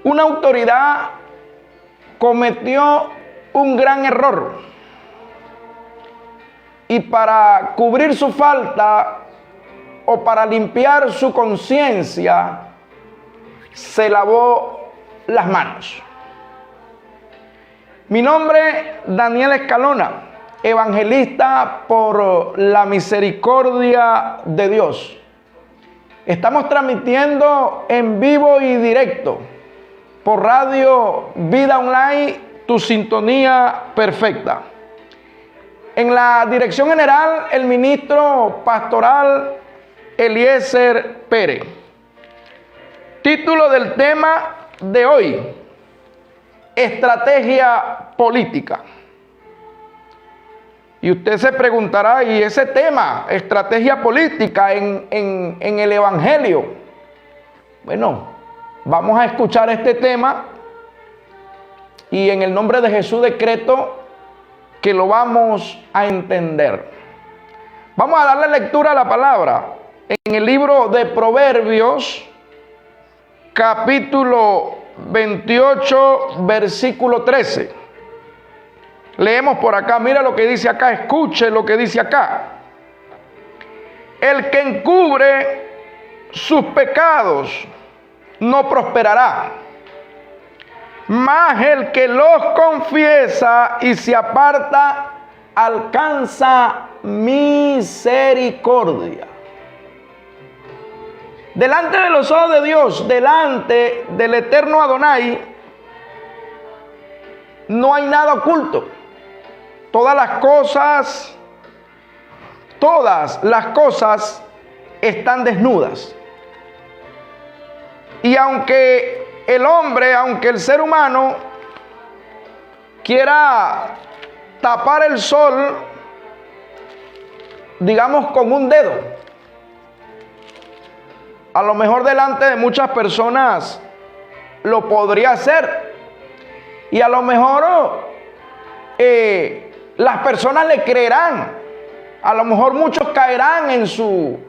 Una autoridad cometió un gran error y para cubrir su falta o para limpiar su conciencia se lavó las manos. Mi nombre, Daniel Escalona, evangelista por la misericordia de Dios. Estamos transmitiendo en vivo y directo por Radio Vida Online, tu sintonía perfecta. En la dirección general, el ministro pastoral Eliezer Pérez. Título del tema de hoy: estrategia política. Y usted se preguntará, ¿y ese tema, estrategia política en el Evangelio? Bueno, vamos a escuchar este tema y en el nombre de Jesús decreto que lo vamos a entender. Vamos a darle lectura a la palabra en el libro de Proverbios, capítulo 28, versículo 13. Leemos por acá, mira lo que dice acá, escuche lo que dice acá. El que encubre sus pecados no prosperará, mas el que los confiesa y se aparta alcanza misericordia. Delante de los ojos de Dios, delante del eterno Adonai, no hay nada oculto. Todas las cosas están desnudas. Y aunque el hombre, aunque el ser humano quiera tapar el sol, digamos con un dedo, a lo mejor delante de muchas personas lo podría hacer. Y a lo mejor las personas le creerán. A lo mejor muchos caerán en su,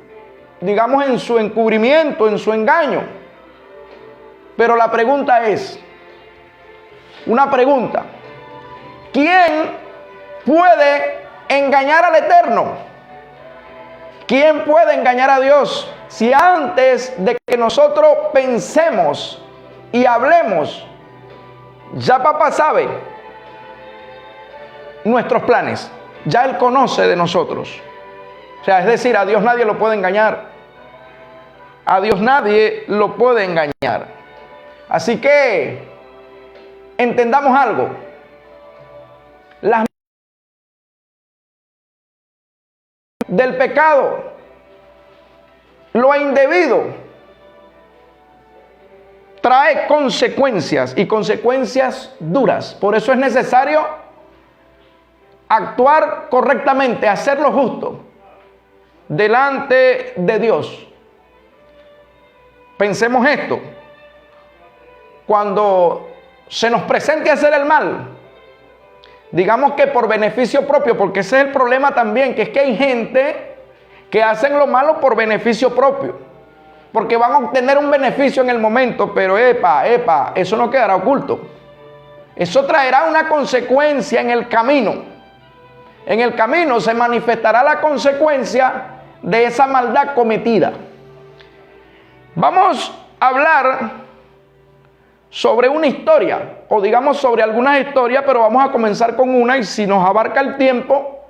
digamos, en su encubrimiento, en su engaño. Pero la pregunta es, una pregunta: ¿quién puede engañar al Eterno? ¿Quién puede engañar a Dios? Si antes de que nosotros pensemos y hablemos, ya papá sabe nuestros planes, ya Él conoce de nosotros. O sea, es decir, a Dios nadie lo puede engañar. A Dios nadie lo puede engañar. Así que entendamos algo. Las del pecado, lo indebido, trae consecuencias y consecuencias duras. Por eso es necesario actuar correctamente, hacer lo justo delante de Dios. Pensemos esto: cuando se nos presente hacer el mal, digamos que por beneficio propio, porque ese es el problema también, que es que hay gente que hacen lo malo por beneficio propio, porque van a obtener un beneficio en el momento, pero eso no quedará oculto. Eso traerá una consecuencia en el camino. En el camino se manifestará la consecuencia de esa maldad cometida. Vamos a hablar sobre una historia, o digamos sobre algunas historias, pero vamos a comenzar con una, y si nos abarca el tiempo,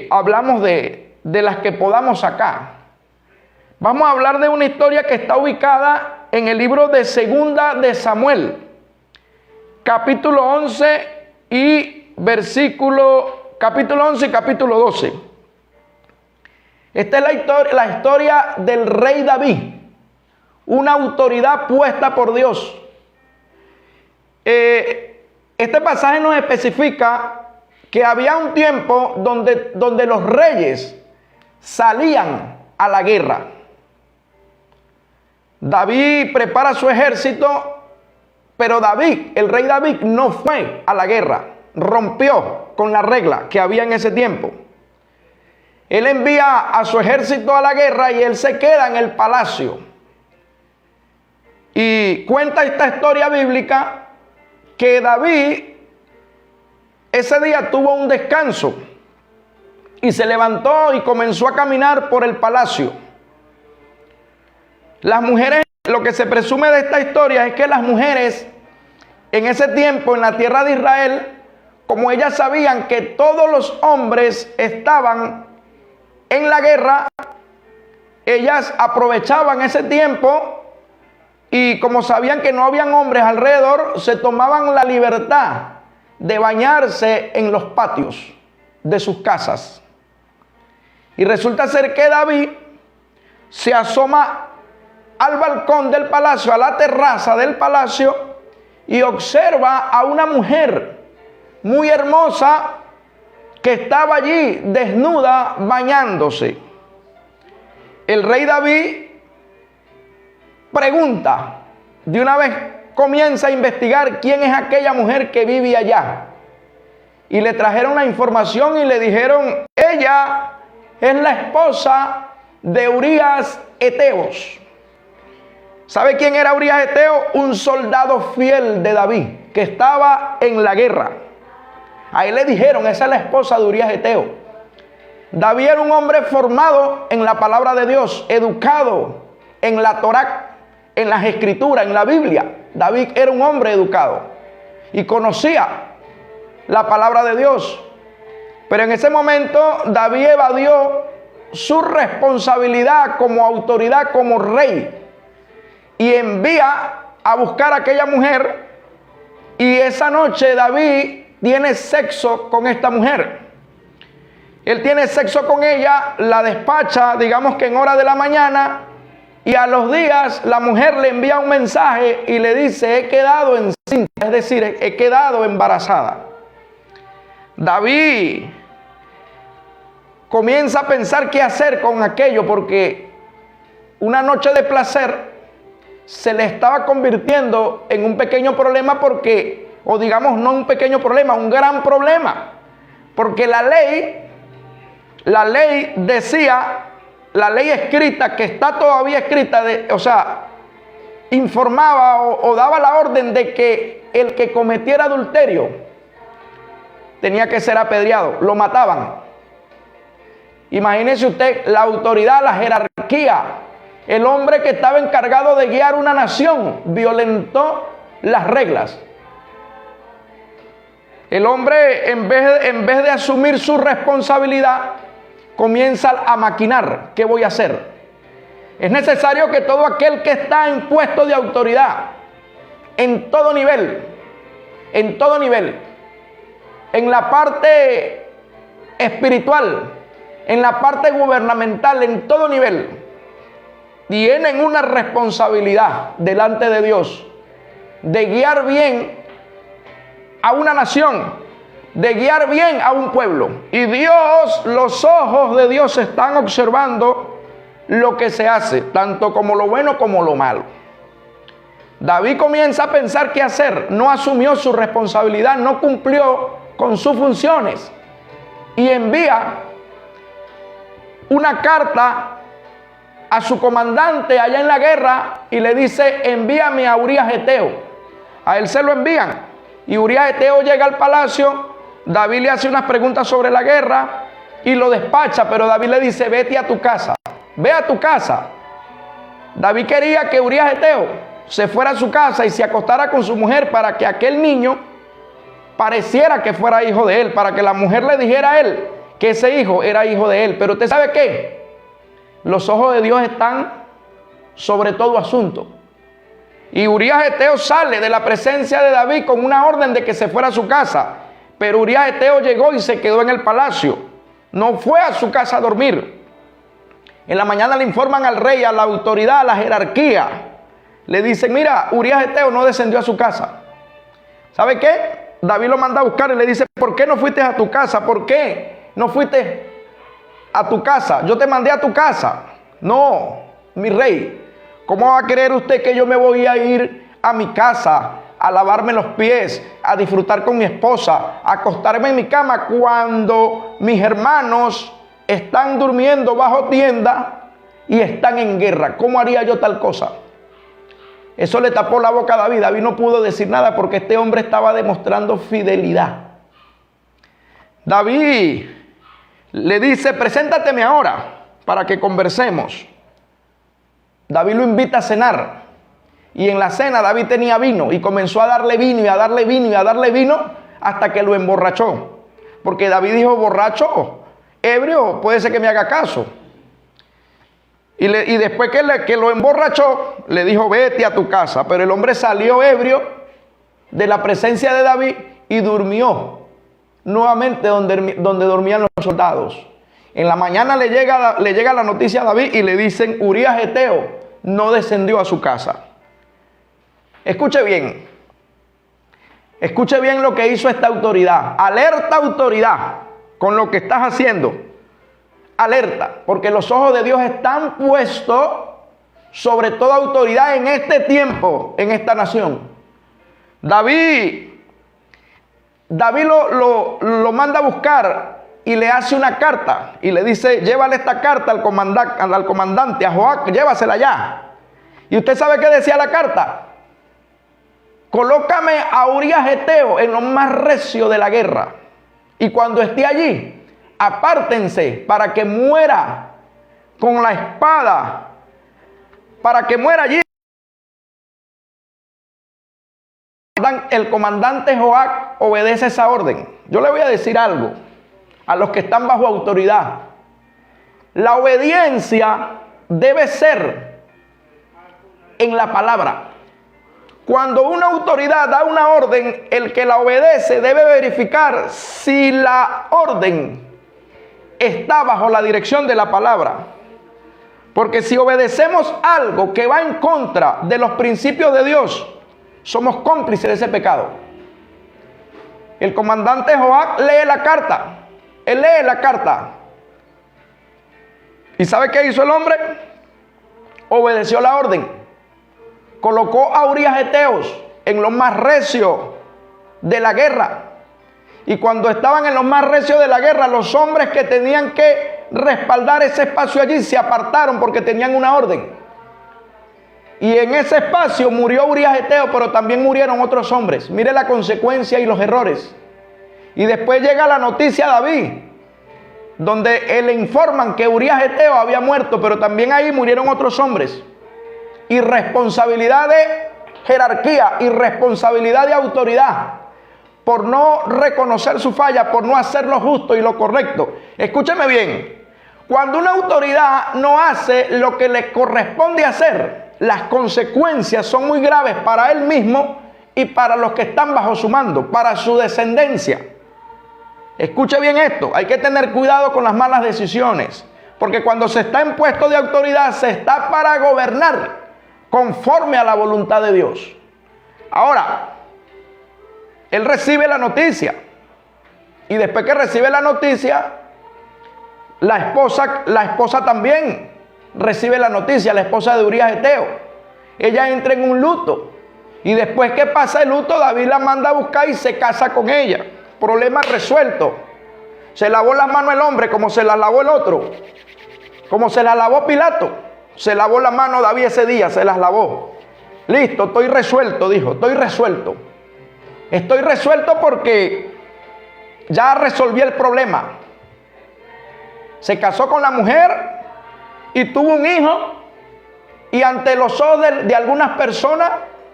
hablamos de las que podamos sacar. Vamos a hablar de una historia que está ubicada en el libro de Segunda de Samuel, capítulo 11 y capítulo 11 y capítulo 12. Esta es la historia del rey David, una autoridad puesta por Dios. Este pasaje nos especifica que había un tiempo donde los reyes salían a la guerra. David prepara su ejército, pero el rey David no fue a la guerra, rompió con la regla que había en ese tiempo. Él envía a su ejército a la guerra y él se queda en el palacio. Y cuenta esta historia bíblica que David ese día tuvo un descanso y se levantó y comenzó a caminar por el palacio. Las mujeres, lo que se presume de esta historia es que las mujeres en ese tiempo en la tierra de Israel, como ellas sabían que todos los hombres estaban en la guerra, ellas aprovechaban ese tiempo y como sabían que no habían hombres alrededor, se tomaban la libertad de bañarse en los patios de sus casas. Y resulta ser que David se asoma al balcón del palacio, a la terraza del palacio, y observa a una mujer muy hermosa que estaba allí desnuda bañándose. El rey David pregunta, de una vez comienza a investigar quién es aquella mujer que vive allá. Y le trajeron la información y le dijeron, ella es la esposa de Urías Heteos. ¿Sabe quién era Urías Heteo? Un soldado fiel de David que estaba en la guerra. A él le dijeron, esa es la esposa de Urías Heteo. David era un hombre formado en la palabra de Dios, educado en la Torá, en las escrituras, en la Biblia. David era un hombre educado y conocía la palabra de Dios. Pero en ese momento David evadió su responsabilidad como autoridad, como rey, y envía a buscar a aquella mujer. Y esa noche David tiene sexo con esta mujer. Él tiene sexo con ella, la despacha, digamos que en hora de la mañana, y a los días la mujer le envía un mensaje y le dice, he quedado encinta, es decir, he quedado embarazada. David comienza a pensar qué hacer con aquello, porque una noche de placer se le estaba convirtiendo en un pequeño problema, porque, o digamos no un pequeño problema, un gran problema, porque la ley decía, la ley escrita, que está todavía escrita, informaba o daba la orden de que el que cometiera adulterio tenía que ser apedreado, lo mataban. Imagínese usted la autoridad, la jerarquía, el hombre que estaba encargado de guiar una nación, violentó las reglas. El hombre, en vez de asumir su responsabilidad, comienza a maquinar. ¿Qué voy a hacer? Es necesario que todo aquel que está en puesto de autoridad, en todo nivel, en la parte espiritual, en la parte gubernamental, en todo nivel, tienen una responsabilidad delante de Dios de guiar bien a una nación, de guiar bien a un pueblo. Y Dios, los ojos de Dios están observando lo que se hace, tanto como lo bueno como lo malo. David comienza a pensar qué hacer, no asumió su responsabilidad, no cumplió con sus funciones y envía una carta a su comandante allá en la guerra y le dice, envíame a Urías Heteo. A él se lo envían y Urías Heteo llega al palacio. David le hace unas preguntas sobre la guerra y lo despacha, pero David le dice, vete a tu casa, ve a tu casa. David quería que Urías Heteo se fuera a su casa y se acostara con su mujer para que aquel niño pareciera que fuera hijo de él, para que la mujer le dijera a él que ese hijo era hijo de él. Pero usted sabe qué, los ojos de Dios están sobre todo asunto. Y Urías Heteo sale de la presencia de David con una orden de que se fuera a su casa. Pero Urías Heteo llegó y se quedó en el palacio. No fue a su casa a dormir. En la mañana le informan al rey, a la autoridad, a la jerarquía. Le dicen, mira, Urías Heteo no descendió a su casa. ¿Sabe qué? David lo manda a buscar y le dice, ¿por qué no fuiste a tu casa? ¿Por qué no fuiste a tu casa? Yo te mandé a tu casa. No, mi rey, ¿cómo va a creer usted que yo me voy a ir a mi casa a lavarme los pies, a disfrutar con mi esposa, a acostarme en mi cama cuando mis hermanos están durmiendo bajo tienda y están en guerra? ¿Cómo haría yo tal cosa? Eso le tapó la boca a David. David no pudo decir nada porque este hombre estaba demostrando fidelidad. David le dice, preséntateme ahora para que conversemos. David lo invita a cenar. Y en la cena David tenía vino y comenzó a darle vino y a darle vino y a darle vino hasta que lo emborrachó. Porque David dijo, borracho, ebrio, puede ser que me haga caso. Y después que lo emborrachó, le dijo, vete a tu casa. Pero el hombre salió ebrio de la presencia de David y durmió nuevamente donde dormían los soldados. En la mañana le llega la noticia a David y le dicen, Urías Eteo no descendió a su casa. Escuche bien lo que hizo esta autoridad. Alerta, autoridad, con lo que estás haciendo. Alerta, porque los ojos de Dios están puestos sobre toda autoridad en este tiempo, en esta nación. David lo manda a buscar y le hace una carta y le dice, llévale esta carta al comandante, a Joab, llévasela ya. ¿Y usted sabe qué decía la carta? Colócame a Urías Eteo en lo más recio de la guerra. Y cuando esté allí, apártense para que muera con la espada. Para que muera allí. El comandante Joab obedece esa orden. Yo le voy a decir algo a los que están bajo autoridad. La obediencia debe ser en la palabra. Cuando una autoridad da una orden, el que la obedece debe verificar si la orden está bajo la dirección de la palabra. Porque si obedecemos algo que va en contra de los principios de Dios, somos cómplices de ese pecado. El comandante Joab lee la carta. Él lee la carta. ¿Y sabe qué hizo el hombre? Obedeció la orden. Colocó a Urías Eteos en lo más recio de la guerra. Y cuando estaban en lo más recio de la guerra, los hombres que tenían que respaldar ese espacio allí se apartaron porque tenían una orden. Y en ese espacio murió Urías Eteo, pero también murieron otros hombres. Mire la consecuencia y los errores. Y después llega la noticia a David, donde le informan que Urías Eteo había muerto, pero también ahí murieron otros hombres. Irresponsabilidad de jerarquía, irresponsabilidad de autoridad, por no reconocer su falla, por no hacer lo justo y lo correcto. Escúcheme bien, cuando una autoridad no hace lo que le corresponde hacer, las consecuencias son muy graves para él mismo y para los que están bajo su mando, para su descendencia. Escuche bien esto, hay que tener cuidado con las malas decisiones, porque cuando se está en puesto de autoridad, se está para gobernar conforme a la voluntad de Dios. Ahora, él recibe la noticia. Y después que recibe la noticia, la esposa también recibe la noticia, la esposa de Urías Eteo. Ella entra en un luto. Y después que pasa el luto, David la manda a buscar y se casa con ella. Problema resuelto. Se lavó las manos el hombre como se las lavó el otro. Como se las lavó Pilato. Se lavó la mano David ese día, se las lavó. Listo, estoy resuelto, dijo, estoy resuelto. Estoy resuelto porque ya resolví el problema. Se casó con la mujer y tuvo un hijo. Y ante los ojos de algunas personas,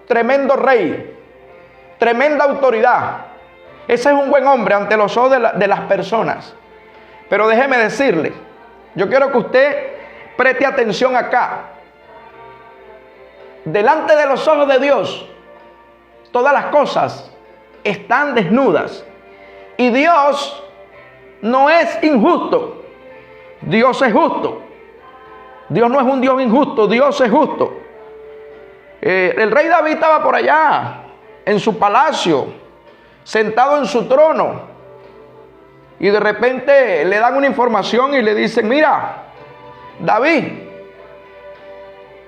tremendo rey, tremenda autoridad. Ese es un buen hombre ante los ojos de las personas. Pero déjeme decirle, yo quiero que usted preste atención acá. Delante de los ojos de Dios, todas las cosas están desnudas. Y Dios no es injusto. Dios es justo. Dios no es un Dios injusto, Dios es justo. El rey David estaba por allá, en su palacio, sentado en su trono. Y de repente le dan una información y le dicen, mira, David,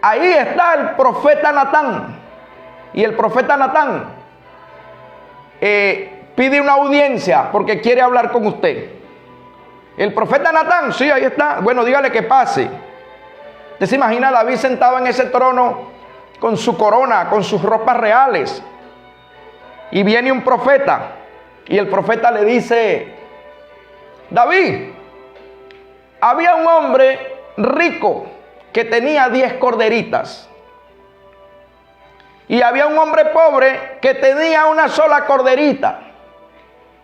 ahí está el profeta Natán. Y el profeta Natán pide una audiencia porque quiere hablar con usted. El profeta Natán, sí, ahí está. Bueno, dígale que pase. Usted se imagina a David sentado en ese trono con su corona, con sus ropas reales. Y viene un profeta, y el profeta le dice: David, había un hombre rico que tenía 10 corderitas. Y había un hombre pobre que tenía una sola corderita.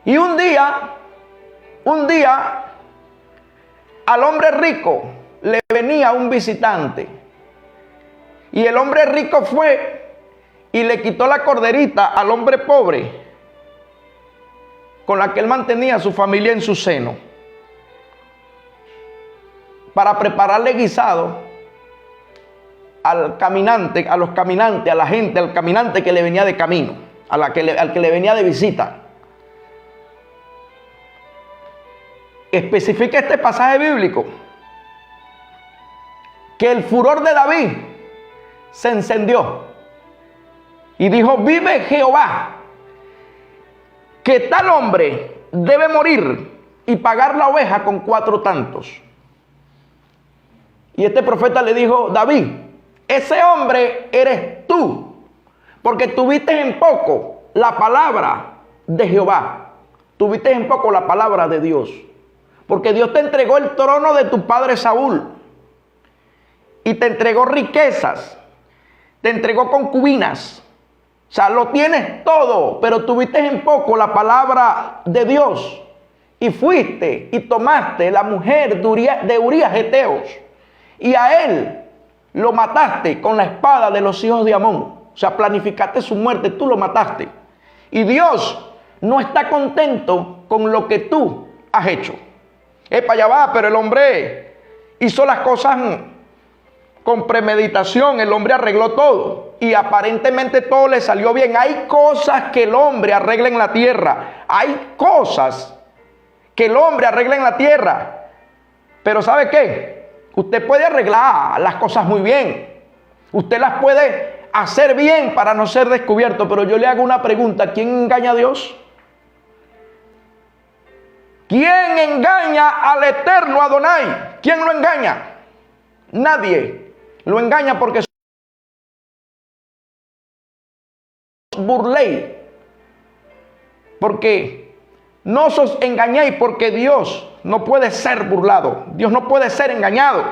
Y un día, al hombre rico le venía un visitante. Y el hombre rico fue y le quitó la corderita al hombre pobre, con la que él mantenía a su familia en su seno, para prepararle guisado al caminante, a los caminantes, a la gente, al caminante que le venía de camino, al que le venía de visita. Especifica este pasaje bíblico que el furor de David se encendió y dijo: vive Jehová, que tal hombre debe morir y pagar la oveja con 4 tantos. Y este profeta le dijo: David, ese hombre eres tú, porque tuviste en poco la palabra de Jehová, tuviste en poco la palabra de Dios, porque Dios te entregó el trono de tu padre Saúl, y te entregó riquezas, te entregó concubinas, o sea, lo tienes todo, pero tuviste en poco la palabra de Dios, y fuiste y tomaste la mujer de Urías Heteos, y a él lo mataste con la espada de los hijos de Amón. O sea, planificaste su muerte, tú lo mataste. Y Dios no está contento con lo que tú has hecho. Epa, ya va, pero el hombre hizo las cosas con premeditación, el hombre arregló todo. Y aparentemente todo le salió bien. Hay cosas que el hombre arregla en la tierra. Hay cosas que el hombre arregla en la tierra. Pero ¿sabe qué? Usted puede arreglar las cosas muy bien. Usted las puede hacer bien para no ser descubierto. Pero yo le hago una pregunta: ¿quién engaña a Dios? ¿Quién engaña al eterno Adonai? ¿Quién lo engaña? Nadie lo engaña, porque burléis. Porque no os engañéis, porque Dios no puede ser burlado. Dios no puede ser engañado.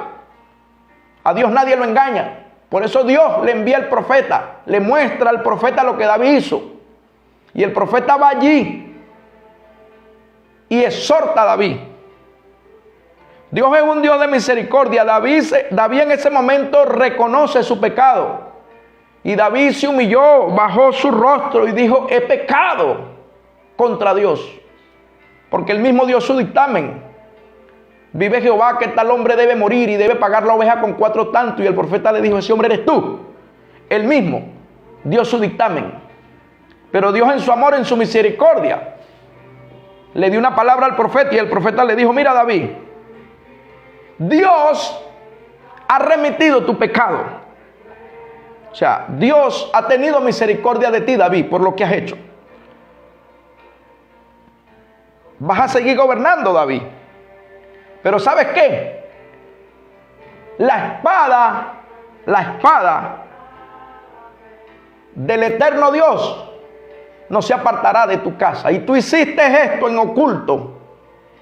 A Dios nadie lo engaña. Por eso Dios le envía al profeta, le muestra al profeta lo que David hizo. Y el profeta va allí y exhorta a David. Dios es un Dios de misericordia. David en ese momento reconoce su pecado. Y David se humilló, bajó su rostro y dijo: he pecado contra Dios. Porque él mismo dio su dictamen. Vive Jehová, que tal hombre debe morir y debe pagar la oveja con 4 tantos. Y el profeta le dijo: ese hombre eres tú. Él mismo dio su dictamen. Pero Dios, en su amor, en su misericordia, le dio una palabra al profeta. Y el profeta le dijo: mira, David, Dios ha remitido tu pecado. O sea, Dios ha tenido misericordia de ti, David, por lo que has hecho. Vas a seguir gobernando, David. Pero ¿sabes qué? La espada del eterno Dios no se apartará de tu casa. Y tú hiciste esto en oculto,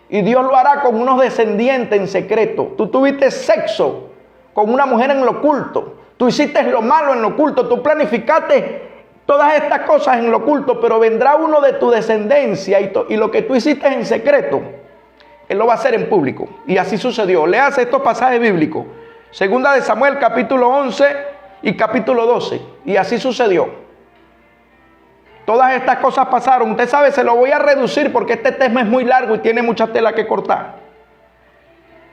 y Dios lo hará con unos descendientes en secreto. Tú tuviste sexo con una mujer en lo oculto. Tú hiciste lo malo en lo oculto. Tú planificaste todas estas cosas en lo oculto, pero vendrá uno de tu descendencia y lo que tú hiciste en secreto, él lo va a hacer en público. Y así sucedió. Léase estos pasajes bíblicos. Segunda de Samuel, capítulo 11 y capítulo 12. Y así sucedió. Todas estas cosas pasaron. Usted sabe, se lo voy a reducir porque este tema es muy largo y tiene mucha tela que cortar.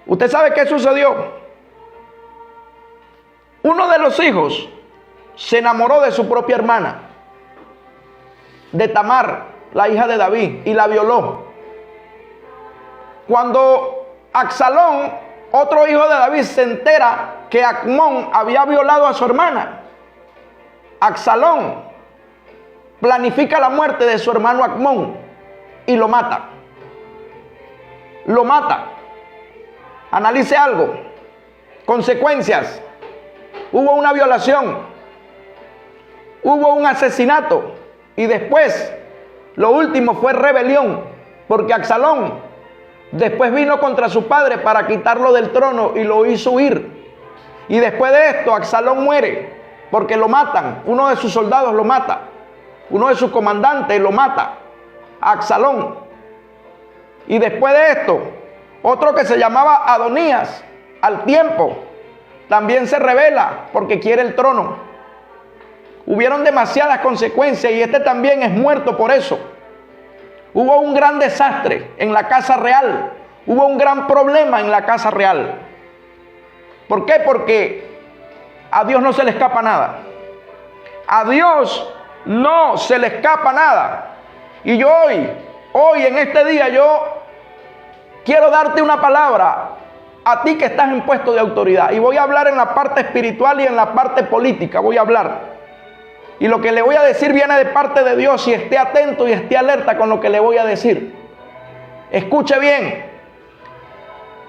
Usted sabe qué sucedió. Uno de los hijos se enamoró de su propia hermana, de Tamar, la hija de David, y la violó. Cuando Absalón, otro hijo de David, se entera que Acmón había violado a su hermana, Absalón planifica la muerte de su hermano Acmón y lo mata. Lo mata. Analice algo. Consecuencias. Hubo una violación. hubo un asesinato y después lo último fue rebelión, porque Absalón después vino contra su padre para quitarlo del trono y lo hizo huir. Y después de esto Absalón muere porque lo matan, uno de sus soldados lo mata, uno de sus comandantes lo mata, a Absalón. Y después de esto, otro que se llamaba Adonías, al tiempo, también se rebela porque quiere el trono. Hubieron demasiadas consecuencias y este también es muerto por eso. Hubo un gran desastre en la casa real. Hubo un gran problema en la casa real. ¿Por qué? Porque a Dios no se le escapa nada. A Dios no se le escapa nada. Y yo hoy en este día yo quiero darte una palabra a ti que estás en puesto de autoridad. Y voy a hablar en la parte espiritual y en la parte política. Voy a hablar. Y lo que le voy a decir viene de parte de Dios, y esté atento y esté alerta con lo que le voy a decir. Escuche bien.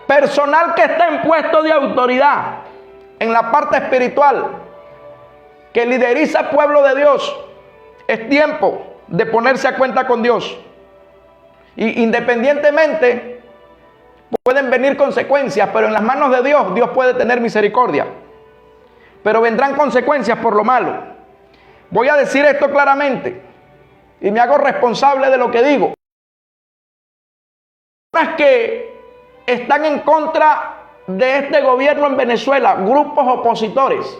Personal que está en puesto de autoridad en la parte espiritual, que lideriza pueblo de Dios, es tiempo de ponerse a cuenta con Dios. Y independientemente pueden venir consecuencias, pero en las manos de Dios, Dios puede tener misericordia. Pero vendrán consecuencias por lo malo. Voy a decir esto claramente y me hago responsable de lo que digo. Personas que están en contra de este gobierno en Venezuela, grupos opositores,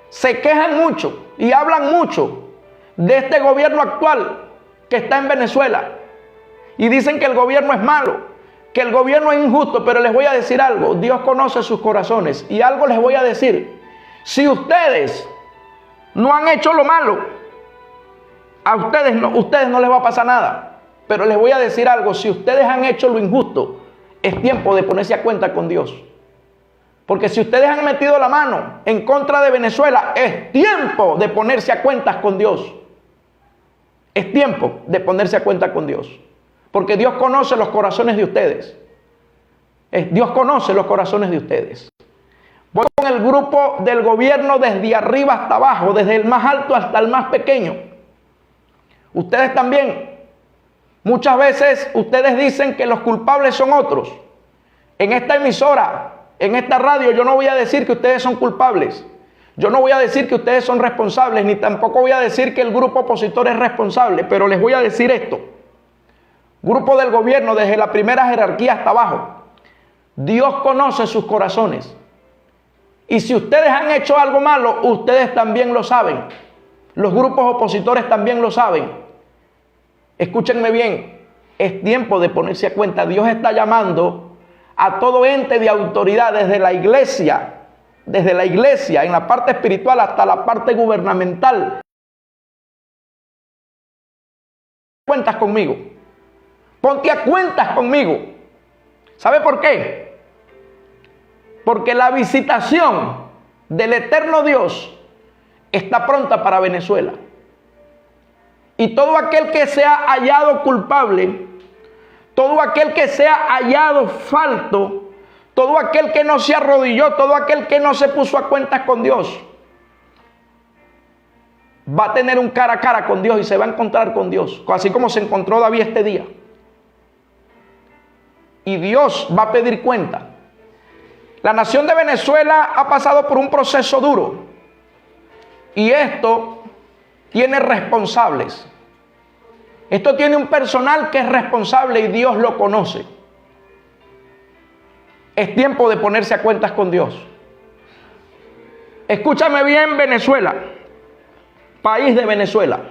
se quejan mucho y hablan mucho de este gobierno actual que está en Venezuela. Y dicen que el gobierno es malo, que el gobierno es injusto, pero les voy a decir algo. Dios conoce sus corazones y algo les voy a decir. Si ustedes no han hecho lo malo, a ustedes no les va a pasar nada. Pero les voy a decir algo, si ustedes han hecho lo injusto, es tiempo de ponerse a cuenta con Dios. Porque si ustedes han metido la mano en contra de Venezuela, es tiempo de ponerse a cuentas con Dios. Es tiempo de ponerse a cuenta con Dios. Porque Dios conoce los corazones de ustedes. Dios conoce los corazones de ustedes. Voy con el grupo del gobierno desde arriba hasta abajo, desde el más alto hasta el más pequeño. Ustedes también, muchas veces ustedes dicen que los culpables son otros. En esta emisora, en esta radio, yo no voy a decir que ustedes son culpables. Yo no voy a decir que ustedes son responsables, ni tampoco voy a decir que el grupo opositor es responsable, pero les voy a decir esto. Grupo del gobierno, desde la primera jerarquía hasta abajo. Dios conoce sus corazones. Y si ustedes han hecho algo malo, ustedes también lo saben. Los grupos opositores también lo saben. Escúchenme bien, es tiempo de ponerse a cuenta. Dios está llamando a todo ente de autoridad, desde la iglesia, en la parte espiritual hasta la parte gubernamental. Cuentas conmigo. Ponte a cuentas conmigo. ¿Sabe por qué? Porque la visitación del eterno Dios está pronta para Venezuela. Y todo aquel que sea hallado culpable, todo aquel que sea hallado falto, todo aquel que no se arrodilló, todo aquel que no se puso a cuentas con Dios, va a tener un cara a cara con Dios y se va a encontrar con Dios, así como se encontró David este día. Y Dios va a pedir cuenta. La nación de Venezuela ha pasado por un proceso duro. Y esto tiene responsables. Esto tiene un personal que es responsable y Dios lo conoce. Es tiempo de ponerse a cuentas con Dios. Escúchame bien, Venezuela, país de Venezuela.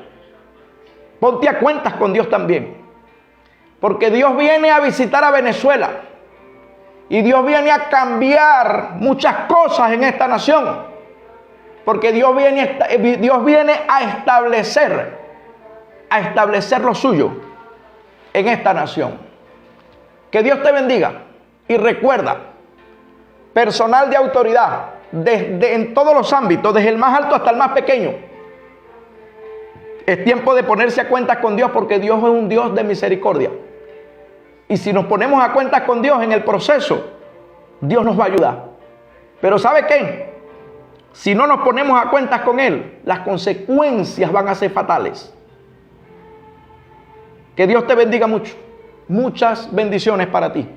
Ponte a cuentas con Dios también. Porque Dios viene a visitar a Venezuela. Y Dios viene a cambiar muchas cosas en esta nación. Porque Dios viene a establecer lo suyo en esta nación. Que Dios te bendiga. Y recuerda, personal de autoridad, en todos los ámbitos, desde el más alto hasta el más pequeño. Es tiempo de ponerse a cuentas con Dios, porque Dios es un Dios de misericordia. Y si nos ponemos a cuentas con Dios en el proceso, Dios nos va a ayudar. Pero ¿sabe qué? si no nos ponemos a cuentas con Él, las consecuencias van a ser fatales. Que Dios te bendiga mucho. Muchas bendiciones para ti.